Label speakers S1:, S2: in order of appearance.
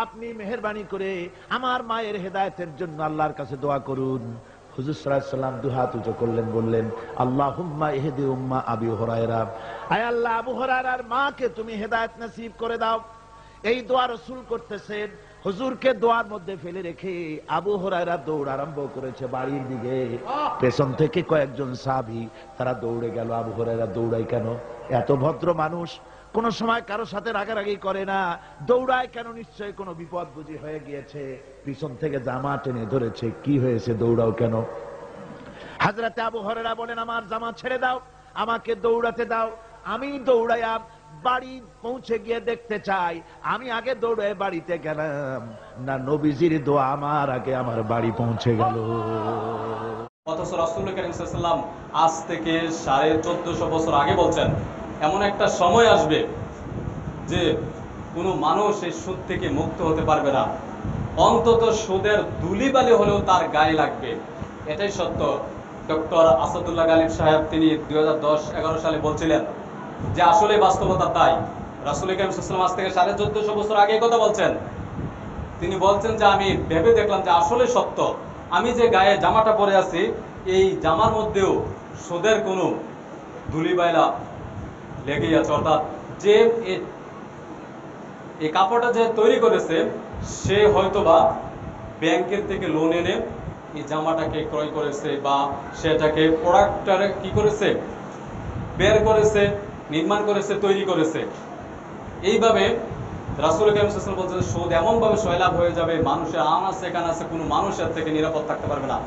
S1: আপনি মেহেরবানি করে আমার মায়ের হেদায়েতের জন্য আল্লাহর কাছে দোয়া করুন। হুজুর সাল্লাল্লাহু আলাইহি ওয়াসাল্লাম দুই হাত উঁচু করলেন, বললেন, আল্লাহুম্মা ইহদি উম্মা আবি হুরায়রা, আয় আল্লাহ, আবু হুরায়রার মাকে তুমি হেদায়েত নসিব করে দাও। এই দোয়া রাসূল করতেছেন। হুজুরকে দোয়ার মধ্যে ফেলে রেখে আবু হুরায়রা দৌড় আরম্ভ করেছে বাড়ির দিকে। পেছন থেকে কয়েকজন সাহাবী তারা দৌড়ে গেল। আবু হুরায়রা দৌড়ায় কেন? এত ভদ্র মানুষ, কোন সময় কারো সাথে রাগারাগি করে না, দৌড়ায় কেন? নিশ্চয় কোনো বিপদ বুঝি হয়ে গিয়েছে। পিছন থেকে জামা টেনে ধরেছে। কি হয়েছে, দৌড়াও কেন? হযরতে আবু হুরায়রা বলেন, আমার জামা ছেড়ে দাও, আমাকে দৌড়াতে দাও। আমি দৌড়াইয়া বাড়ি পৌঁছে গিয়ে দেখতে চাই আমি আগে দৌড়ে বাড়িতে গেলাম না নবীজির দোয়া আমার আগে আমার বাড়ি পৌঁছে গেল।
S2: অথচ রাসূল করিম সাল্লাল্লাহু আলাইহি ওয়াসাল্লাম আজ থেকে 1450 বছর আগে বলছেন, এমন একটা সময় আসবে যে কোনো মানুষ এই সুদ থেকে মুক্ত হতে পারবে না, অন্তত সুদের ধুলিবালি হলেও তার গায়ে লাগবে। এটাই সত্য। ডক্টর আসাদুল্লাহ গালিব সাহেব তিনি 2010-11 সালে বলছিলেন যে আসলে বাস্তবতা তাই। রাসূল করিম সাল্লাল্লাহু আলাইহি ওয়াসাল্লাম আজ থেকে 1450 বছর আগে কথা বলছেন। তিনি বলছেন যে আমি ভেবে দেখলাম যে আসলে সত্য। আমি যে গায়ে জামাটা পরে আছি, এই জামার মধ্যেও সুদের কোনো ধুলিবাইলা লেগেই আছে। অর্থাৎ যে এই কাপড়টা যে তৈরি করেছে সে হয়তোবা ব্যাংকের থেকে লোন এনে এই জামাটাকে ক্রয় করেছে, বা সেটাকে প্রোডাক্টটারে কি করেছে, বের করেছে, নির্মাণ করেছে, তৈরি করেছে। এইভাবে রাসূল করিম সাল্লাল্লাহু আলাইহি ওয়াসাল্লাম বলছেন সুদ এমনভাবে সয়লাভ হয়ে যাবে, মানুষের আনাচে কানাচে কোনো মানুষের থেকে নিরাপদ থাকতে পারবে না।